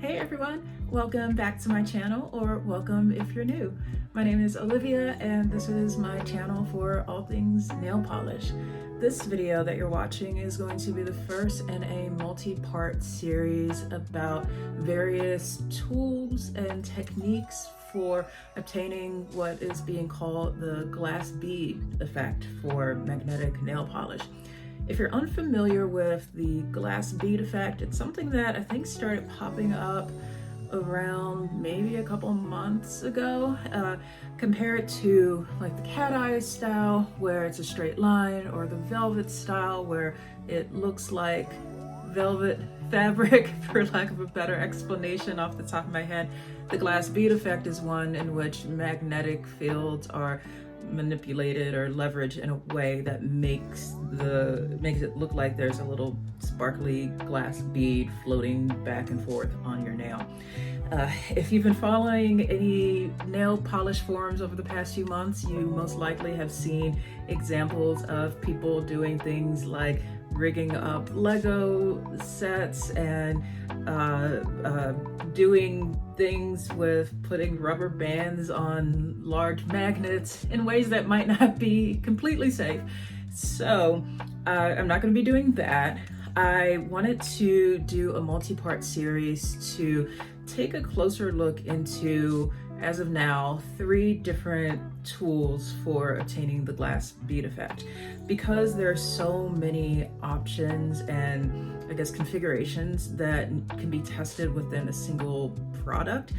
Hey everyone, welcome back to my channel, or welcome if you're new. My name is Olivia and this is my channel for all things nail polish. This video that you're watching is going to be the first in a multi-part series about various tools and techniques for obtaining what is being called the glass bead effect for magnetic nail polish. If you're unfamiliar with the glass bead effect, it's something that I think started popping up around maybe a couple months ago. Compare it to like the cat eye style where it's a straight line, or the velvet style where it looks like velvet fabric, for lack of a better explanation off the top of my head. The glass bead effect is one in which magnetic fields are manipulated or leveraged in a way that makes it look like there's a little sparkly glass bead floating back and forth on your nail. If you've been following any nail polish forums over the past few months, you most likely have seen examples of people doing things like rigging up Lego sets and doing things with putting rubber bands on large magnets in ways that might not be completely safe. So I'm not going to be doing that. I wanted to do a multi-part series to take a closer look into, as of now, 3 different tools for obtaining the glass bead effect. Because there are so many options and I guess configurations that can be tested within a single product,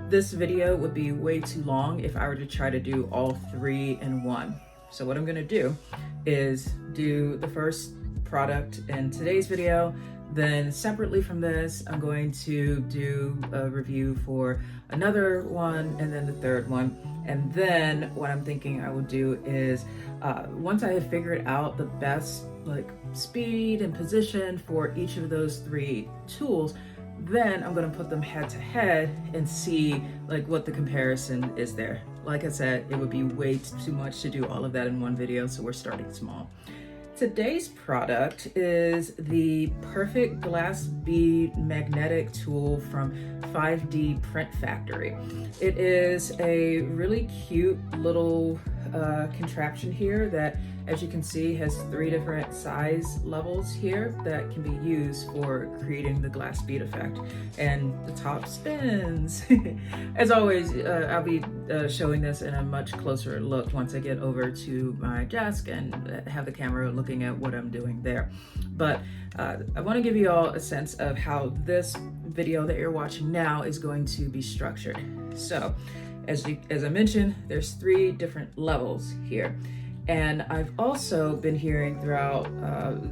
this video would be way too long if I were to try to do all 3 in one. So what I'm going to do is do the first product in today's video. Then separately from this, I'm going to do a review for another one, and then the third one. And then what I'm thinking I will do is, once I have figured out the best like speed and position for each of those 3 tools, then I'm going to put them head to head and see like what the comparison is there. Like I said, it would be way too much to do all of that in one video, so we're starting small. Today's product is the Perfect Glass Bead Magnetic Tool from 5DPrintFactory. It is a really cute little contraption here that, as you can see, has 3 different size levels here that can be used for creating the glass bead effect. And the top spins. As always, I'll be showing this in a much closer look once I get over to my desk and have the camera looking at what I'm doing there. But I want to give you all a sense of how this video that you're watching now is going to be structured. So, as I mentioned, there's 3 different levels here. And I've also been hearing throughout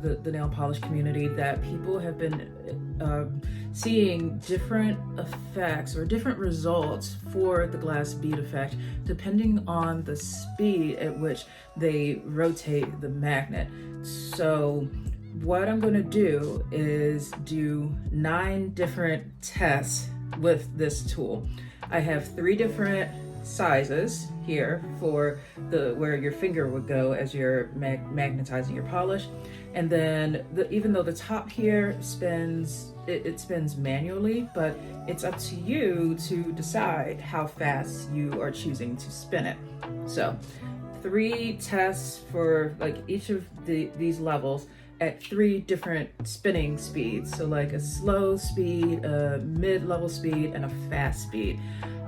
the nail polish community that people have been seeing different effects or different results for the glass bead effect depending on the speed at which they rotate the magnet. So what I'm going to do is do 9 different tests with this tool. I have 3 different sizes here for where your finger would go as you're magnetizing your polish, and then even though the top here spins, it spins manually, but it's up to you to decide how fast you are choosing to spin it. So 3 tests for like each of these levels at 3 different spinning speeds. So like a slow speed, a mid-level speed, and a fast speed.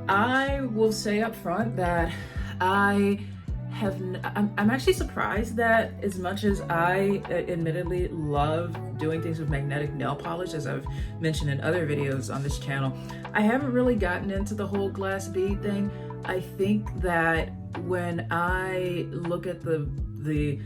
I will say up front that I'm actually surprised that, as much as I admittedly love doing things with magnetic nail polish, as I've mentioned in other videos on this channel, I haven't really gotten into the whole glass bead thing. I think that when I look at the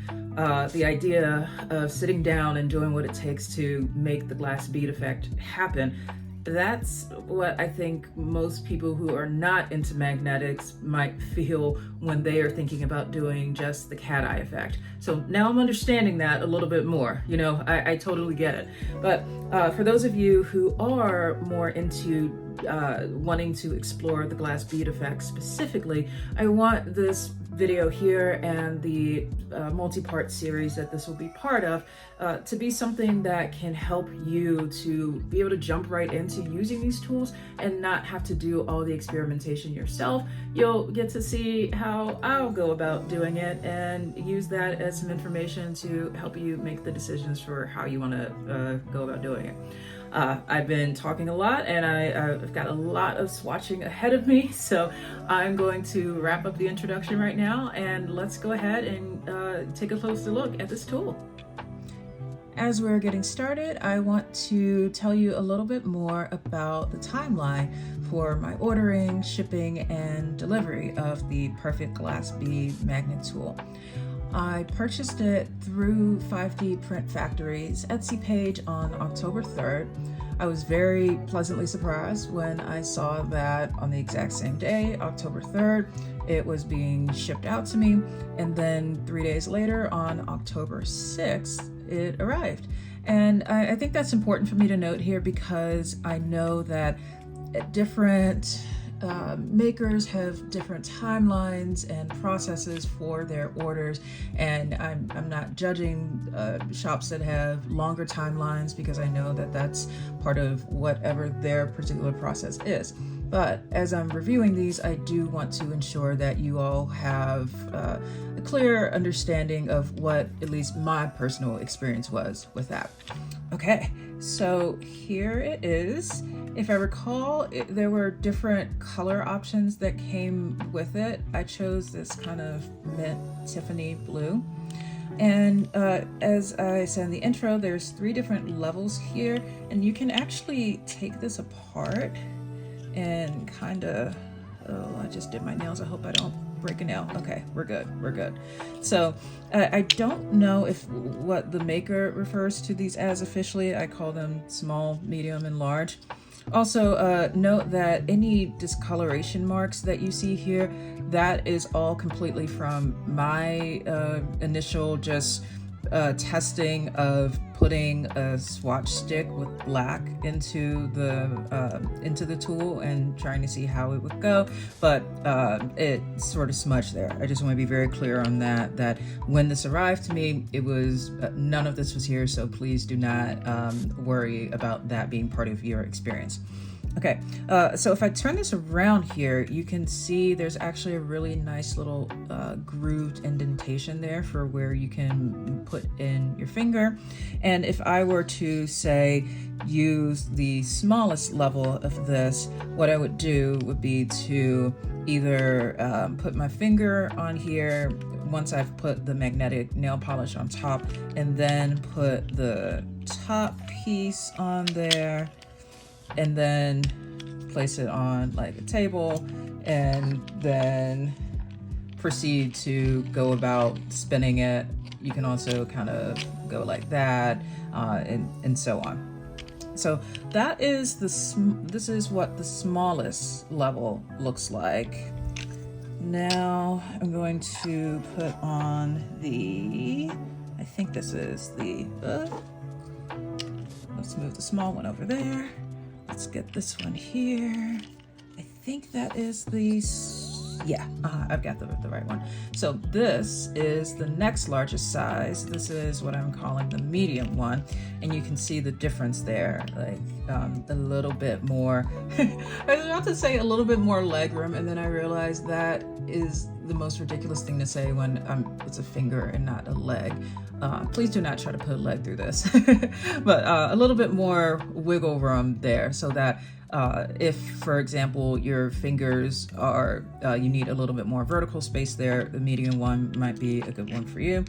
idea of sitting down and doing what it takes to make the glass bead effect happen, that's what I think most people who are not into magnetics might feel when they are thinking about doing just the cat eye effect. So now I'm understanding that a little bit more. You know, I totally get it. But for those of you who are more into wanting to explore the glass bead effect specifically, I want this video here and the multi-part series that this will be part of to be something that can help you to be able to jump right into using these tools and not have to do all the experimentation yourself. You'll get to see how I'll go about doing it and use that as some information to help you make the decisions for how you want to go about doing it. I've been talking a lot and I've got a lot of swatching ahead of me, so I'm going to wrap up the introduction right now and let's go ahead and take a closer look at this tool. As we're getting started, I want to tell you a little bit more about the timeline for my ordering, shipping, and delivery of the Perfect Glass Bead Magnet Tool. I purchased it through 5DPrintFactory's Etsy page on October 3rd. I was very pleasantly surprised when I saw that on the exact same day, October 3rd, it was being shipped out to me. And then 3 days later, on October 6th, it arrived. And I think that's important for me to note here because I know that different makers have different timelines and processes for their orders, and I'm not judging shops that have longer timelines because I know that that's part of whatever their particular process is. But as I'm reviewing these, I do want to ensure that you all have a clear understanding of what at least my personal experience was with that. Okay, so here it is. If I recall, there were different color options that came with it. I chose this kind of mint Tiffany blue. And as I said in the intro, there's 3 different levels here, and you can actually take this apart and kind of, oh, I just did my nails. I hope I don't break a nail. Okay, we're good. So I don't know if what the maker refers to these as officially. I call them small, medium, and large. Also, note that any discoloration marks that you see here, that is all completely from my initial just testing of putting a swatch stick with black into the tool and trying to see how it would go, but it sort of smudged there. I just want to be very clear on that when this arrived to me, it was none of this was here, so please do not worry about that being part of your experience. Okay, so if I turn this around here, you can see there's actually a really nice little grooved indentation there for where you can put in your finger. And if I were to say use the smallest level of this, what I would do would be to either put my finger on here once I've put the magnetic nail polish on top, and then put the top piece on there, and then place it on like a table, and then proceed to go about spinning it. You can also kind of go like that, and so on. So that is this is what the smallest level looks like. Now I'm going to put on I think this is let's move the small one over there. Let's get this one here. I think that is I've got the right one. So this is the next largest size. This is what I'm calling the medium one. And you can see the difference there, like a little bit more. I was about to say a little bit more leg room, and then I realized that is the most ridiculous thing to say when it's a finger and not a leg. Please do not try to put a leg through this. But a little bit more wiggle room there, so that if, for example, your fingers are, you need a little bit more vertical space there, the medium one might be a good one for you.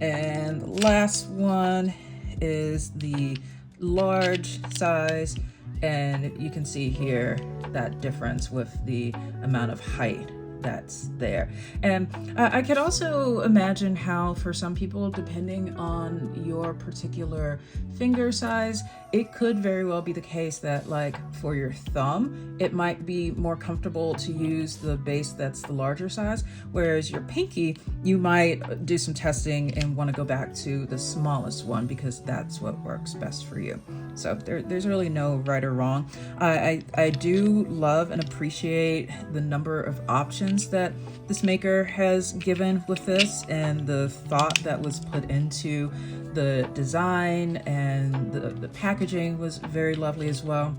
And the last one is the large size, and you can see here that difference with the amount of height that's there. And I could also imagine how for some people, depending on your particular finger size, it could very well be the case that, like, for your thumb, it might be more comfortable to use the base that's the larger size, whereas your pinky, you might do some testing and want to go back to the smallest one because that's what works best for you. So there's really no right or wrong. I do love and appreciate the number of options that this maker has given with this, and the thought that was put into the design, and the packaging was very lovely as well.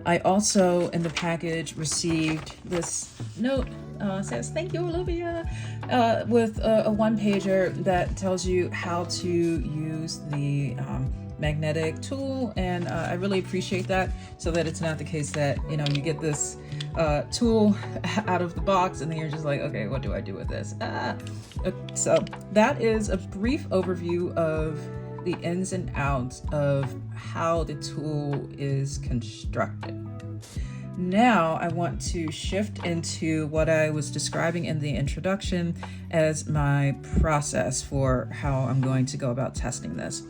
I also, in the package, received this note, says, "Thank you, Olivia," with a one-pager that tells you how to use the magnetic tool, and I really appreciate that, so that it's not the case that, you know, you get this tool out of the box and then you're just like, okay, what do I do with this? So that is a brief overview of the ins and outs of how the tool is constructed. Now I want to shift into what I was describing in the introduction as my process for how I'm going to go about testing this.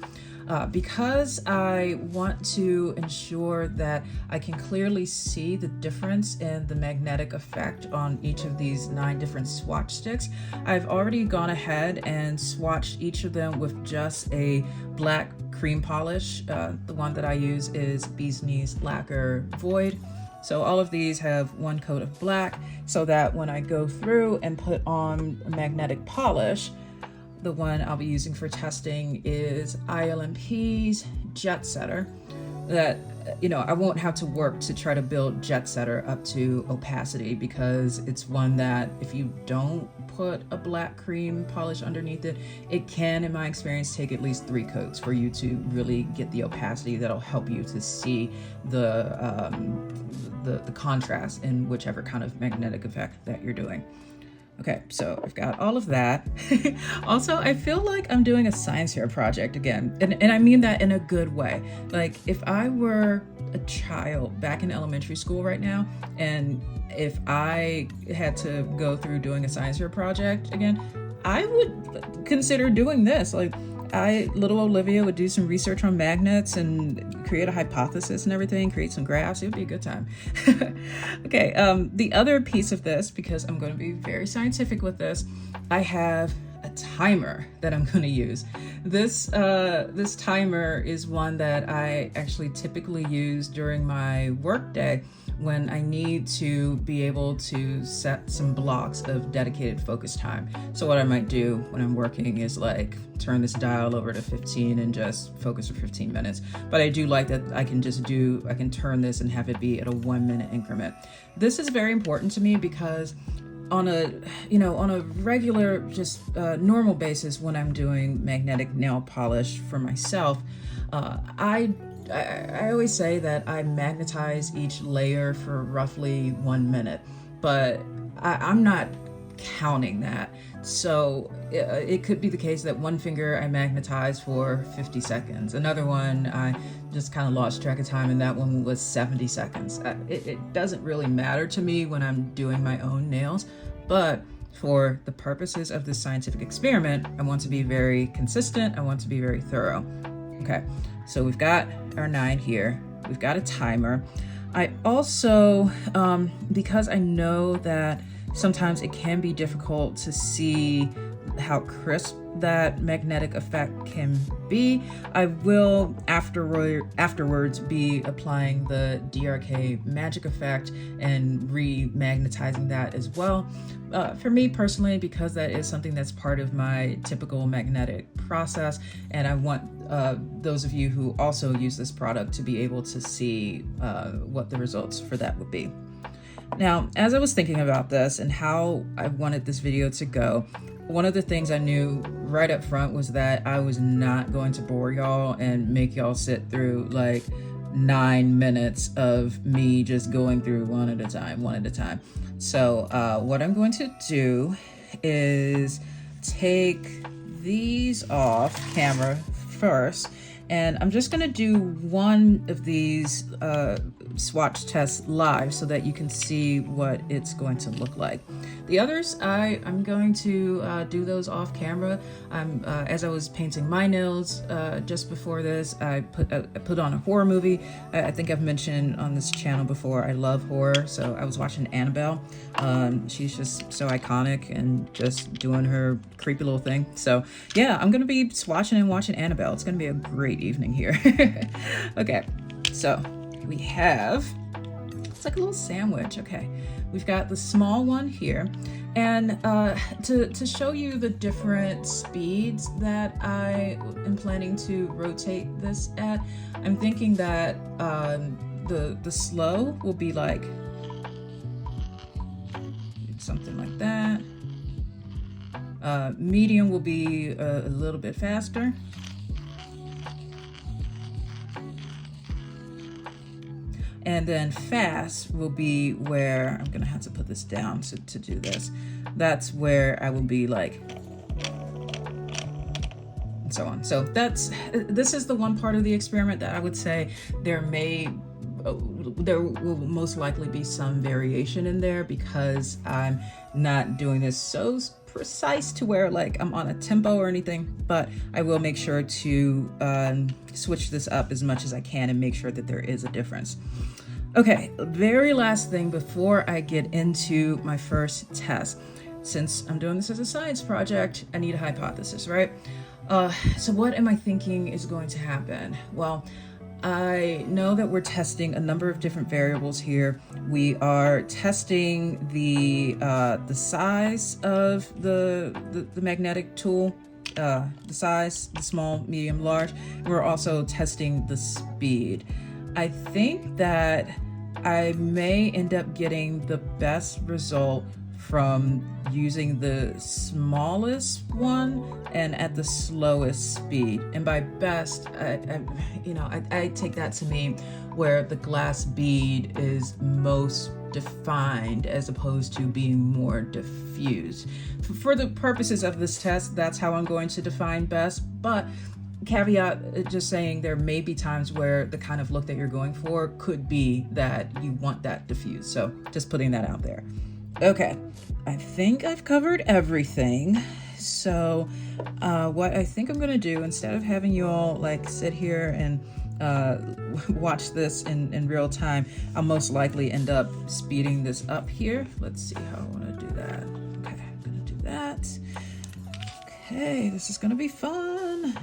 Because I want to ensure that I can clearly see the difference in the magnetic effect on each of these 9 different swatch sticks, I've already gone ahead and swatched each of them with just a black cream polish. The one that I use is Bee's Knees Lacquer Void. So all of these have one coat of black, so that when I go through and put on a magnetic polish, the one I'll be using for testing is ILMP's Jet Setter. That, you know, I won't have to work to try to build Jet Setter up to opacity, because it's one that if you don't put a black cream polish underneath it, it can, in my experience, take at least 3 coats for you to really get the opacity that'll help you to see the contrast in whichever kind of magnetic effect that you're doing. Okay, so I've got all of that. Also, I feel like I'm doing a science fair project again, and I mean that in a good way. Like, if I were a child back in elementary school right now, and if I had to go through doing a science fair project again, I would consider doing this. Like, little Olivia would do some research on magnets and create a hypothesis and everything, create some graphs. It would be a good time. Okay, the other piece of this, because I'm going to be very scientific with this, I have a timer that I'm going to use. This timer is one that I actually typically use during my work day, when I need to be able to set some blocks of dedicated focus time. So what I might do when I'm working is like turn this dial over to 15 and just focus for 15 minutes. But I do like that I can turn this and have it be at a 1-minute increment. This is very important to me, because on a regular, just normal basis, when I'm doing magnetic nail polish for myself, I always say that I magnetize each layer for roughly 1 minute, but I'm not counting that. So it could be the case that one finger I magnetize for 50 seconds. Another one I just kind of lost track of time, and that one was 70 seconds. It doesn't really matter to me when I'm doing my own nails, but for the purposes of this scientific experiment, I want to be very consistent. I want to be very thorough. Okay, so we've got our 9 here. We've got a timer. I also, because I know that sometimes it can be difficult to see how crisp that magnetic effect can be, I will afterwards be applying the DRK Magic Effect and re-magnetizing that as well. For me personally, because that is something that's part of my typical magnetic process, and I want those of you who also use this product to be able to see what the results for that would be. Now, as I was thinking about this and how I wanted this video to go, one of the things I knew right up front was that I was not going to bore y'all and make y'all sit through like 9 minutes of me just going through one at a time. So what I'm going to do is take these off camera first, and I'm just going to do one of these swatch tests live so that you can see what it's going to look like. The others, I'm going to do those off camera. As I was painting my nails just before this, I put on a horror movie. I think I've mentioned on this channel before, I love horror, so I was watching Annabelle. She's just so iconic and just doing her creepy little thing. So yeah, I'm gonna be swatching and watching Annabelle. It's gonna be a great evening here. Okay, So we have, it's like a little sandwich. Okay, we've got the small one here. And to show you the different speeds that I am planning to rotate this at, I'm thinking that the slow will be like something like that. Medium will be a little bit faster. And then fast will be where, I'm gonna have to put this down to do this. That's where I will be like, and so on. So this is the one part of the experiment that I would say there will most likely be some variation in there, because I'm not doing this so precise to where like I'm on a tempo or anything, but I will make sure to switch this up as much as I can and make sure that there is a difference. Okay, very last thing before I get into my first test. Since I'm doing this as a science project, I need a hypothesis, right? So what am I thinking is going to happen? Well, I know that we're testing a number of different variables here. We are testing the size of the magnetic tool, the size, the small, medium, large. We're also testing the speed. I think that I may end up getting the best result from using the smallest one and at the slowest speed. And by best, I take that to mean where the glass bead is most defined as opposed to being more diffused. For the purposes of this test, that's how I'm going to define best, but caveat, just saying there may be times where the kind of look that you're going for could be that you want that diffused. So just putting that out there. Okay, I think I've covered everything. So what I think I'm gonna do, instead of having you all like sit here and watch this in real time, I'll most likely end up speeding this up here. Let's see how I wanna do that. Okay, I'm gonna do that. Okay, this is gonna be fun.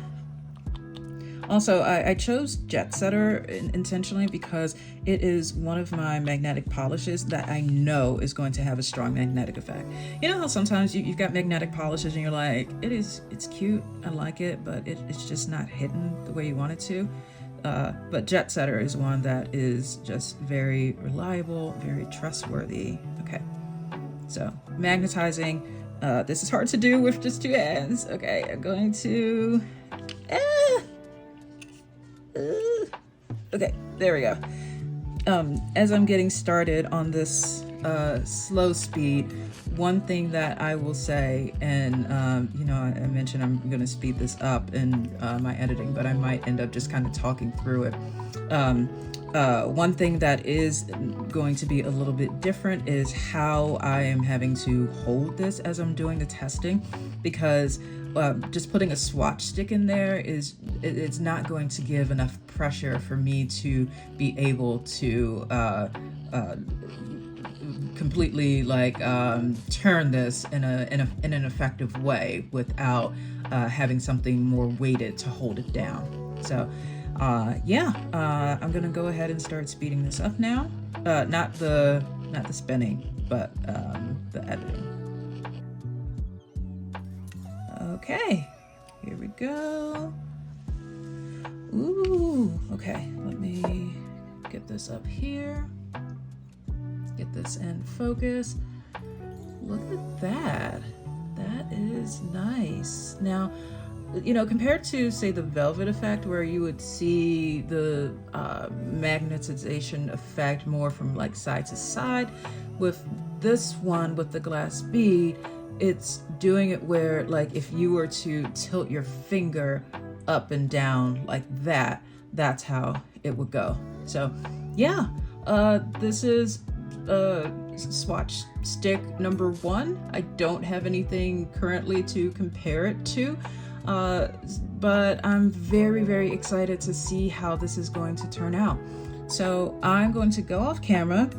Also, I chose Jet Setter intentionally because it is one of my magnetic polishes that I know is going to have a strong magnetic effect. You know how sometimes you've got magnetic polishes and you're like, it's cute, I like it, but it's just not hitting the way you want it to. But Jet Setter is one that is just very reliable, very trustworthy. Okay, so magnetizing. This is hard to do with just two hands. Okay, I'm going to... Okay, there we go. As I'm getting started on this slow speed, one thing that I will say, and I mentioned I'm going to speed this up in my editing, but I might end up just kind of talking through it. One thing that is going to be a little bit different is how I am having to hold this as I'm doing the testing, because just putting a swatch stick in there it's not going to give enough pressure for me to be able to completely turn this in an effective way without having something more weighted to hold it down. So I'm gonna go ahead and start speeding this up now. Not the spinning, but the editing. Okay, here we go. Ooh, okay, let me get this up here. Get this in focus. Look at that. That is nice. Now, compared to, say, the velvet effect, where you would see the magnetization effect more from like side to side, with this one, with the glass bead, it's doing it where, like, if you were to tilt your finger up and down like that, that's how it would go. So yeah, this is Swatch stick number 1. I don't have anything currently to compare it to, but I'm very, very excited to see how this is going to turn out. So I'm going to go off camera,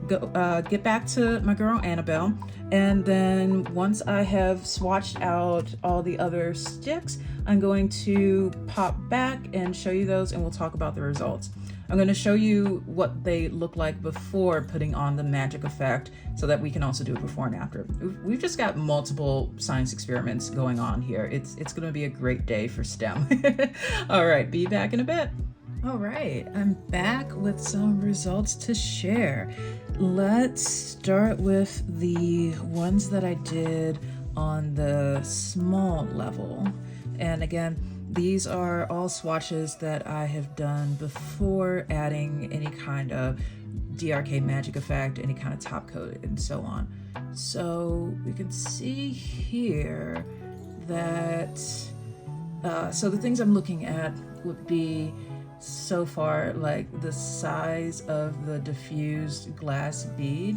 get back to my girl Annabelle, and then once I have swatched out all the other sticks, I'm going to pop back and show you those, and we'll talk about the results. I'm going to show you what they look like before putting on the magic effect so that we can also do it before and after. We've just got multiple science experiments going on here. It's going to be a great day for STEM. All right, be back in a bit. All right, I'm back with some results to share. Let's start with the ones that I did on the small level. And again, these are all swatches that I have done before adding any kind of DRK Magic Effect, any kind of top coat, and so on. So we can see here that, so the things I'm looking at would be so far like the size of the diffused glass bead.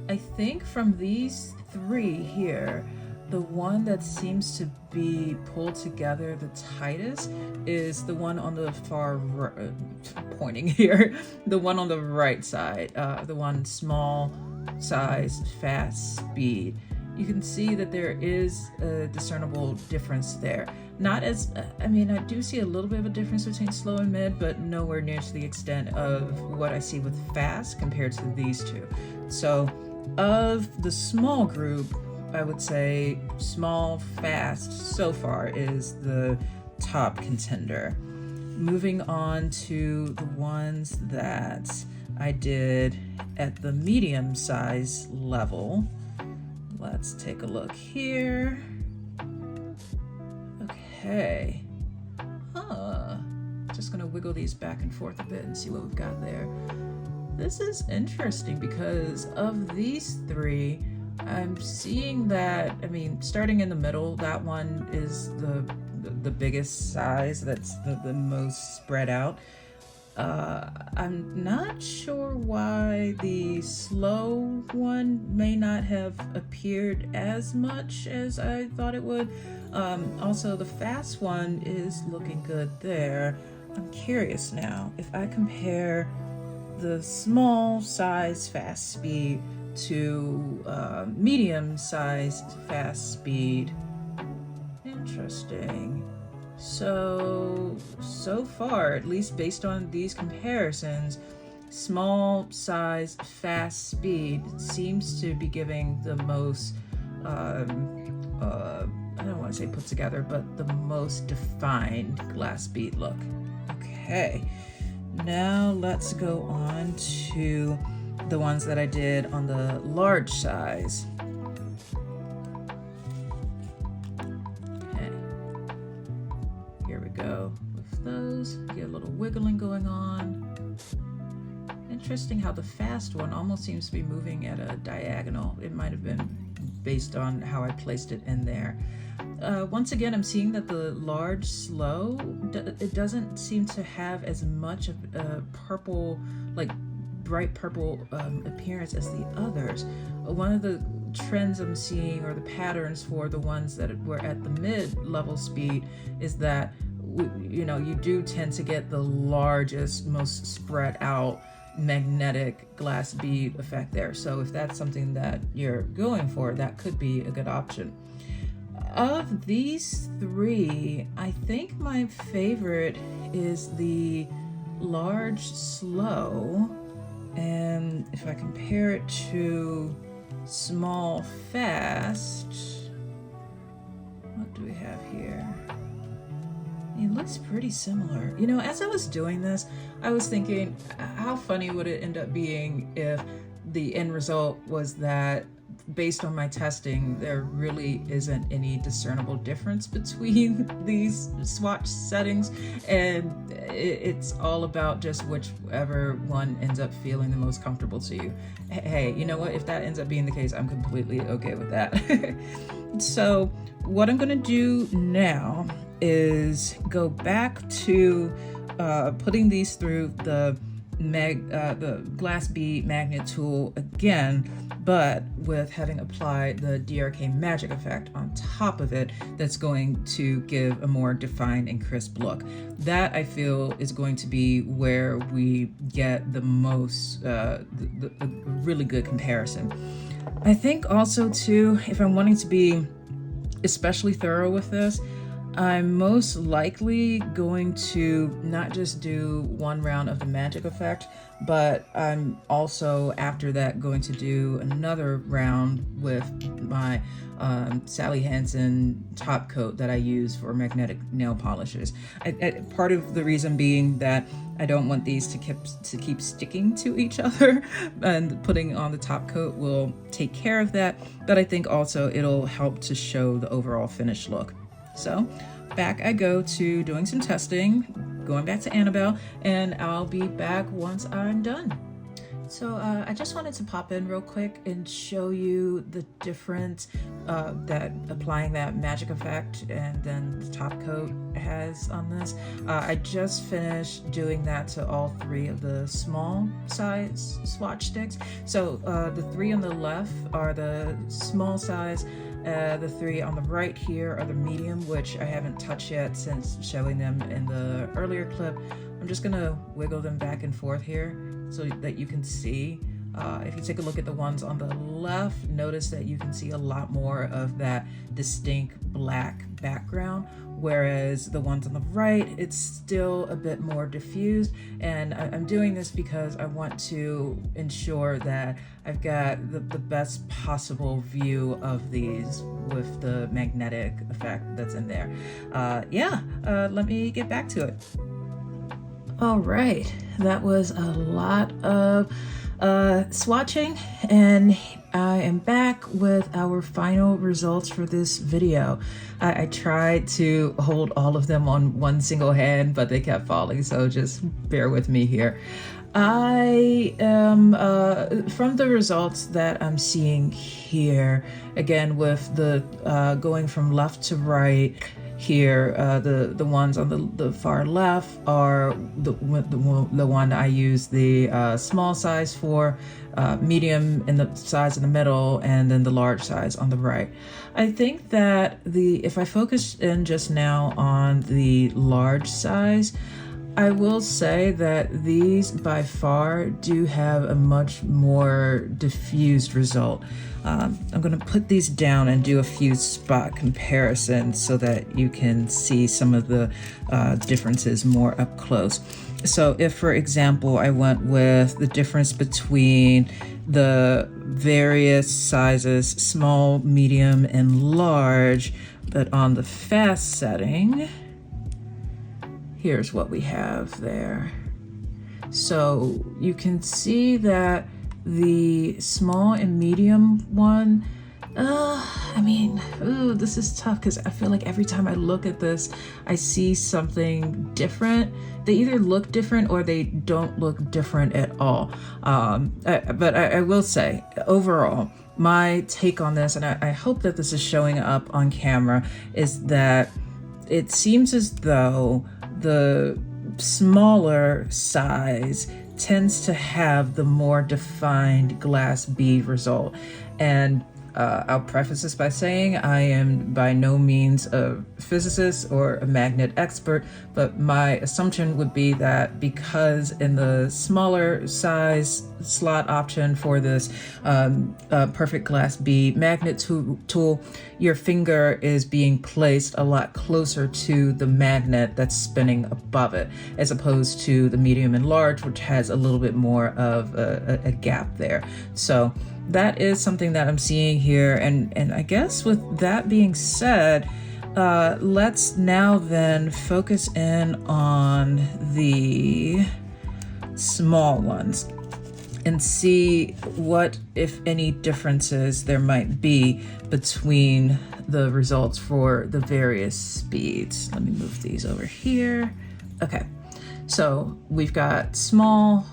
I think from these three here, the one that seems to be pulled together the tightest is the one on the far right, pointing here, the one on the right side, the one small size fast speed. You can see that there is a discernible difference there. Not as, I mean, I do see a little bit of a difference between slow and mid, but nowhere near to the extent of what I see with fast compared to these two. So of the small group, I would say small fast so far is the top contender. Moving on to the ones that I did at the medium size level. Let's take a look here. Okay. Just gonna wiggle these back and forth a bit and see what we've got there. This is interesting because of these three, I'm seeing that, I mean, starting in the middle, that one is the biggest size, that's the most spread out. I'm not sure why the slow one may not have appeared as much as I thought it would. Also, the fast one is looking good there. I'm curious now, if I compare the small size fast speed to medium sized fast speed. Interesting. So far, at least based on these comparisons, small size fast speed seems to be giving the most, I don't want to say put together, but the most defined glass bead look. Okay, now let's go on to the ones that I did on the large size. Okay, here we go with those. Get a little wiggling going on. Interesting how the fast one almost seems to be moving at a diagonal. It might have been based on how I placed it in there. Once again, I'm seeing that the large slow, it doesn't seem to have as much of a purple, like bright purple appearance as the others. One of the trends I'm seeing, or the patterns for the ones that were at the mid-level speed, is that you do tend to get the largest, most spread out magnetic glass bead effect there. So if that's something that you're going for, that could be a good option. Of these three, I think my favorite is the large slow. And if I compare it to small fast, what do we have here? It looks pretty similar. As I was doing this, I was thinking, how funny would it end up being if the end result was that, based on my testing, there really isn't any discernible difference between these swatch settings, and it's all about just whichever one ends up feeling the most comfortable to you. Hey, you know what? If that ends up being the case, I'm completely okay with that. So what I'm gonna do now is go back to putting these through the glass bead magnet tool again, but with having applied the DRK Magic Effect on top of it, that's going to give a more defined and crisp look. That, I feel, is going to be where we get the most, the really good comparison. I think also too, if I'm wanting to be especially thorough with this, I'm most likely going to not just do one round of the Magic Effect, but I'm also after that going to do another round with my Sally Hansen top coat that I use for magnetic nail polishes. Part of the reason being that I don't want these to keep sticking to each other, and putting on the top coat will take care of that, but I think also it'll help to show the overall finished look. So back I go to doing some testing, going back to Annabelle, and I'll be back once I'm done. So I just wanted to pop in real quick and show you the difference that applying that Magic Effect and then the top coat has on this. I just finished doing that to all three of the small size swatch sticks. So the three on the left are the small size. The three on the right here are the medium, which I haven't touched yet since showing them in the earlier clip. I'm just gonna wiggle them back and forth here so that you can see. If you take a look at the ones on the left, notice that you can see a lot more of that distinct black background, whereas the ones on the right, it's still a bit more diffused. And I'm doing this because I want to ensure that I've got the best possible view of these with the magnetic effect that's in there. Let me get back to it. All right, that was a lot of swatching, and I am back with our final results for this video. I tried to hold all of them on one single hand, but they kept falling, so just bear with me here. I am, from the results that I'm seeing here, again with the going from left to right, here, the ones on the far left are the one I use the small size for, medium in the size in the middle, and then the large size on the right. I think that if I focus in just now on the large size, I will say that these by far do have a much more diffused result. I'm going to put these down and do a few spot comparisons so that you can see some of the differences more up close. So if, for example, I went with the difference between the various sizes, small, medium, and large, but on the fast setting, here's what we have there. So you can see that the small and medium one, this is tough because I feel like every time I look at this, I see something different. They either look different or they don't look different at all. But I will say, overall, my take on this, and I hope that this is showing up on camera, is that it seems as though the smaller size tends to have the more defined glass bead result. And I'll preface this by saying I am by no means a physicist or a magnet expert, but my assumption would be that because in the smaller size slot option for this perfect glass bead magnet tool, your finger is being placed a lot closer to the magnet that's spinning above it, as opposed to the medium and large, which has a little bit more of a gap there. So that is something that I'm seeing here. And I guess with that being said, let's now then focus in on the small ones and see what, if any, differences there might be between the results for the various speeds. Let me move these over here. Okay, so we've got small,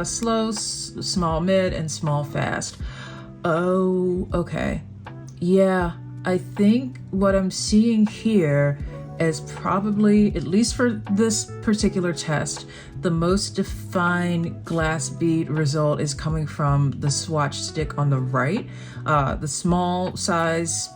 slow, small mid, and small fast. Oh, okay. Yeah, I think what I'm seeing here is probably, at least for this particular test, the most defined glass bead result is coming from the swatch stick on the right, the small size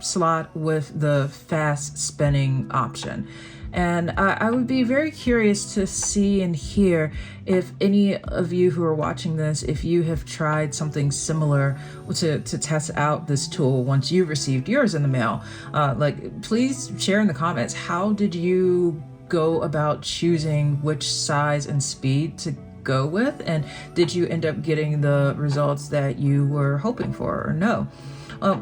slot with the fast spinning option. And I would be very curious to see and hear if any of you who are watching this, if you have tried something similar to test out this tool once you received yours in the mail. Like, please share in the comments, how did you go about choosing which size and speed to go with, and did you end up getting the results that you were hoping for, or no?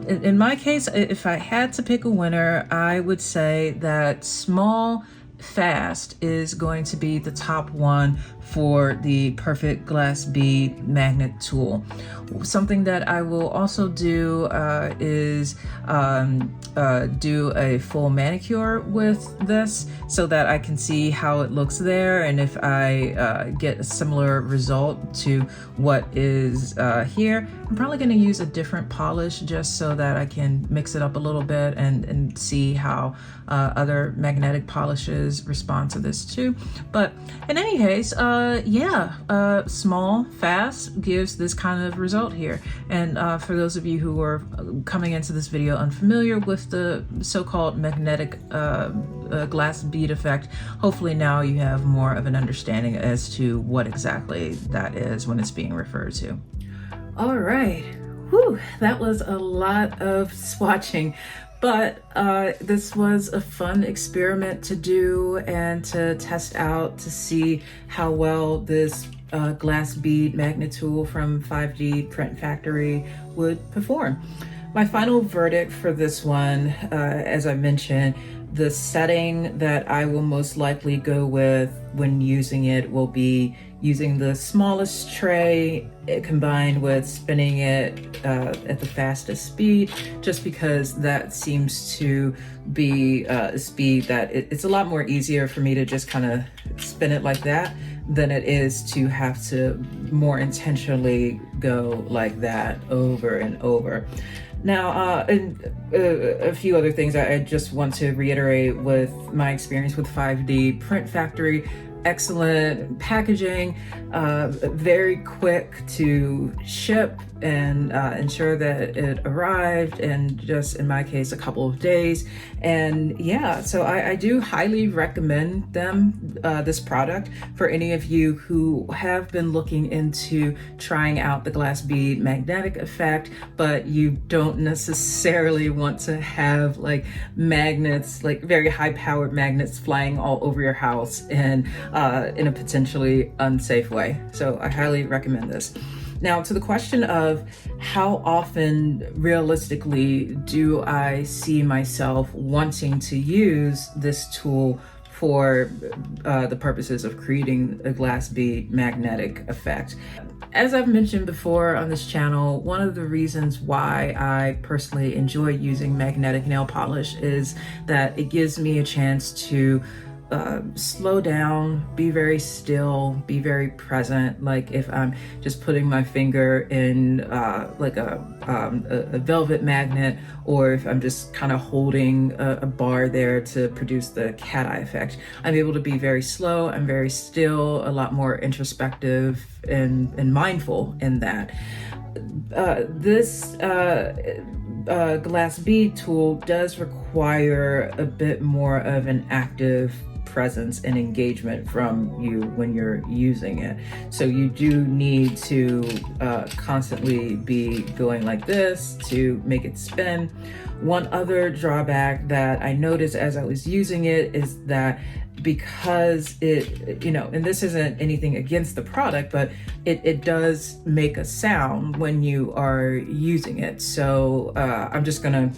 In my case, if I had to pick a winner, I would say that small, fast is going to be the top one for the perfect glass bead magnet tool. Something that I will also do is do a full manicure with this so that I can see how it looks there, and if I get a similar result to what is here. I'm probably going to use a different polish just so that I can mix it up a little bit and see how other magnetic polishes respond to this too. But in any case, small, fast gives this kind of result here. And for those of you who are coming into this video unfamiliar with the so-called magnetic glass bead effect, hopefully now you have more of an understanding as to what exactly that is when it's being referred to. All right, whew, that was a lot of swatching. But this was a fun experiment to do and to test out to see how well this glass bead magnet tool from 5D Print Factory would perform. My final verdict for this one, as I mentioned, the setting that I will most likely go with when using it will be using the smallest tray combined with spinning it at the fastest speed, just because that seems to be a speed that it's a lot more easier for me to just kind of spin it like that than it is to have to more intentionally go like that over and over. Now, a few other things I just want to reiterate with my experience with 5D Print Factory. Excellent packaging, very quick to ship and ensure that it arrived in just, in my case, a couple of days. And yeah, so I do highly recommend them, this product, for any of you who have been looking into trying out the glass bead magnetic effect, but you don't necessarily want to have like magnets, like very high powered magnets flying all over your house and in a potentially unsafe way. So I highly recommend this. Now, to the question of how often realistically do I see myself wanting to use this tool for the purposes of creating a glass bead magnetic effect. As I've mentioned before on this channel, one of the reasons why I personally enjoy using magnetic nail polish is that it gives me a chance to slow down, be very still, be very present. Like if I'm just putting my finger in like a velvet magnet, or if I'm just kind of holding a bar there to produce the cat eye effect, I'm able to be very slow, I'm very still, a lot more introspective and mindful in that. This glass bead tool does require a bit more of an active presence and engagement from you when you're using it. So you do need to constantly be going like this to make it spin. One other drawback that I noticed as I was using it is that because it, you know, and this isn't anything against the product, but it does make a sound when you are using it. So I'm just gonna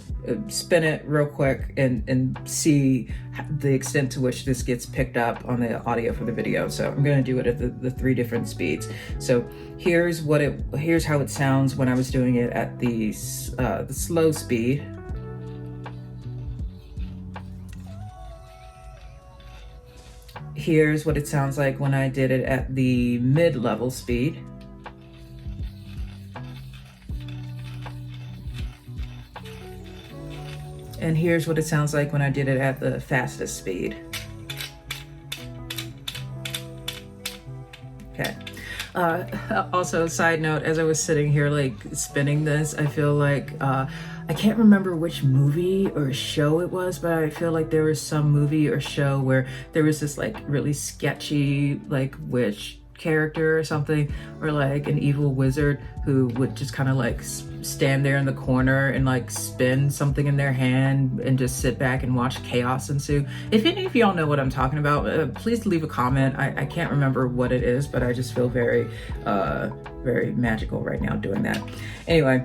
spin it real quick and see the extent to which this gets picked up on the audio for the video. So I'm gonna do it at the 3 different speeds. So here's how it sounds when I was doing it at the slow speed. Here's what it sounds like when I did it at the mid-level speed. And here's what it sounds like when I did it at the fastest speed. Okay. Also, side note, as I was sitting here like spinning this, I feel like I can't remember which movie or show it was, but I feel like there was some movie or show where there was this like really sketchy like witch character or something, or like an evil wizard who would just kind of like stand there in the corner and like spin something in their hand and just sit back and watch chaos ensue. If any of y'all know what I'm talking about, please leave a comment. I can't remember what it is, but I just feel very magical right now doing that. Anyway,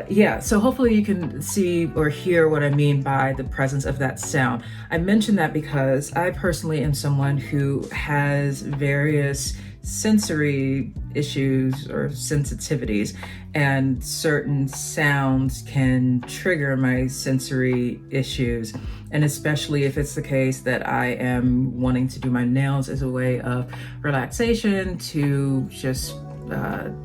yeah, so hopefully you can see or hear what I mean by the presence of that sound. I mention that because I personally am someone who has various sensory issues or sensitivities, and certain sounds can trigger my sensory issues. And especially if it's the case that I am wanting to do my nails as a way of relaxation, to just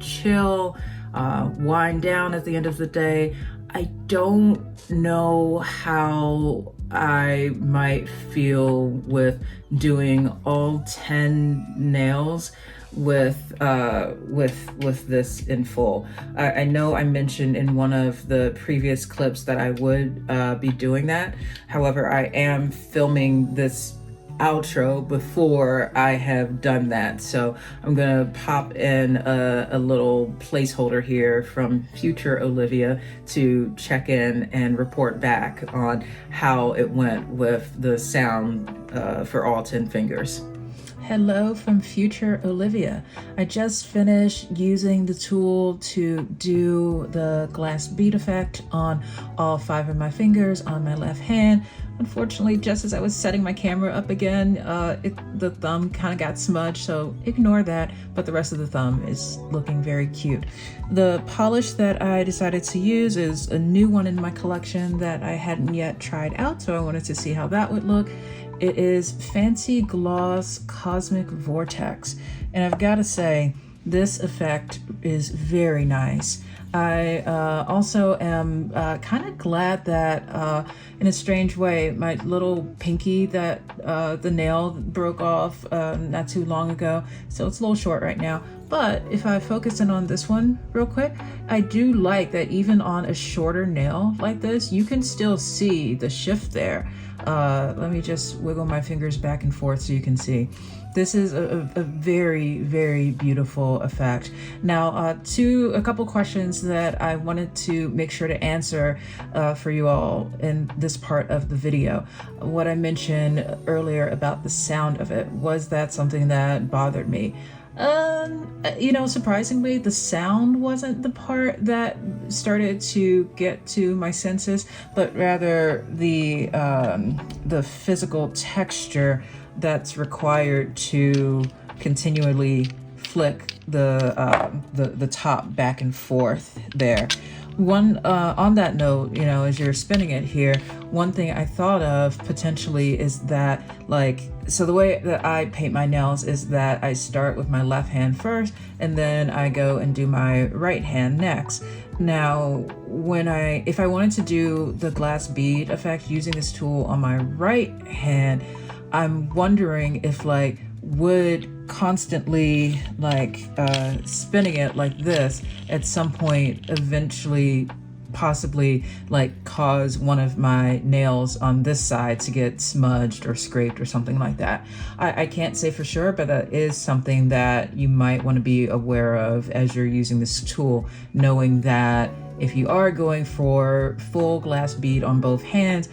chill, wind down at the end of the day. I don't know how I might feel with doing all 10 nails with this in full. I know I mentioned in one of the previous clips that I would be doing that. However, I am filming this outro before I have done that, so I'm gonna pop in a little placeholder here from future Olivia to check in and report back on how it went with the sound for all 10 fingers. Hello from future Olivia. I just finished using the tool to do the glass bead effect on all 5 of my fingers on my left hand. Unfortunately, just as I was setting my camera up again, the thumb kind of got smudged, so ignore that, but the rest of the thumb is looking very cute. The polish that I decided to use is a new one in my collection that I hadn't yet tried out, so I wanted to see how that would look. It is Fancy Gloss Cosmic Vortex, and I've got to say, this effect is very nice. I also am kind of glad that in a strange way, my little pinky that the nail broke off not too long ago, so it's a little short right now. But if I focus in on this one real quick, I do like that even on a shorter nail like this, you can still see the shift there. Let me just wiggle my fingers back and forth so you can see. This is a very, very beautiful effect. Now, a couple questions that I wanted to make sure to answer for you all in this part of the video. What I mentioned earlier about the sound of it, was that something that bothered me? You know, surprisingly, the sound wasn't the part that started to get to my senses, but rather the physical texture that's required to continually flick the top back and forth there. On that note, you know, as you're spinning it here, one thing I thought of potentially is that, like, so the way that I paint my nails is that I start with my left hand first, and then I go and do my right hand next. Now, if I wanted to do the glass bead effect using this tool on my right hand, I'm wondering if would constantly spinning it like this at some point eventually possibly cause one of my nails on this side to get smudged or scraped or something like that. I can't say for sure, but that is something that you might want to be aware of as you're using this tool, knowing that if you are going for full glass bead on both hands,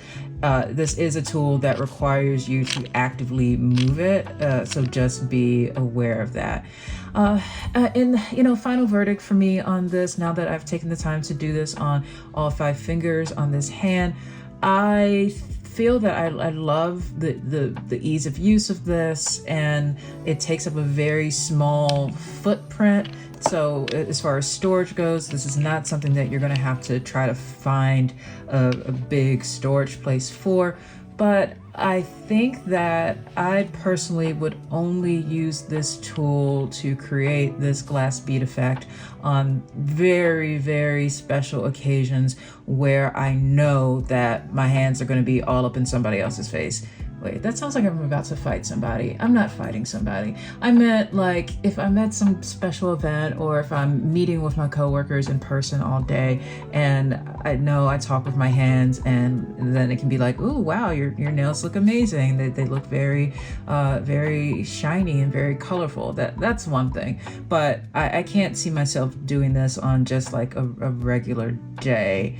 this is a tool that requires you to actively move it, so just be aware of that. And final verdict for me on this, now that I've taken the time to do this on all 5 fingers on this hand, I feel that I love the ease of use of this, and it takes up a very small footprint. So as far as storage goes, this is not something that you're going to have to try to find a big storage place for. But I think that I personally would only use this tool to create this glass bead effect on very, very special occasions where I know that my hands are going to be all up in somebody else's face. Wait, that sounds like I'm about to fight somebody. I'm not fighting somebody. I meant like if I'm at some special event or if I'm meeting with my coworkers in person all day and I know I talk with my hands and then it can be like, ooh, wow, your nails look amazing. They look very, very shiny and very colorful. That's one thing. But I can't see myself doing this on just like a regular day.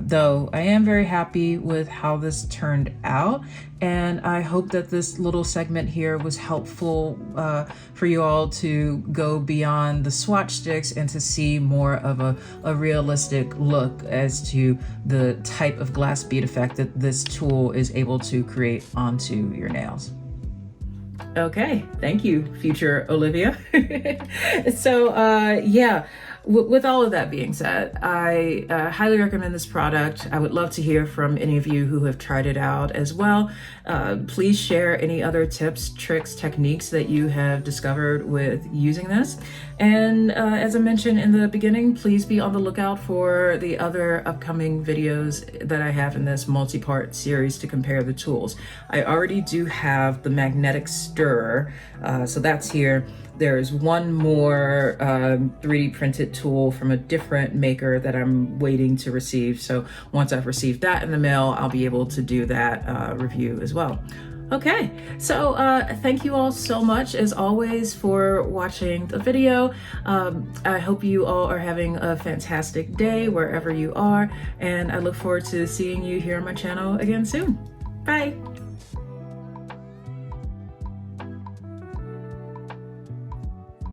Though I am very happy with how this turned out. And I hope that this little segment here was helpful for you all to go beyond the swatch sticks and to see more of a realistic look as to the type of glass bead effect that this tool is able to create onto your nails. Okay, thank you, future Olivia. So yeah. With all of that being said, I highly recommend this product. I would love to hear from any of you who have tried it out as well. Please share any other tips, tricks, techniques that you have discovered with using this. And as I mentioned in the beginning, please be on the lookout for the other upcoming videos that I have in this multi-part series to compare the tools. I already do have the magnetic stirrer, so that's here. There's one more 3D printed tool from a different maker that I'm waiting to receive. So once I've received that in the mail, I'll be able to do that review as well. Okay, so thank you all so much as always for watching the video. I hope you all are having a fantastic day wherever you are, and I look forward to seeing you here on my channel again soon. Bye.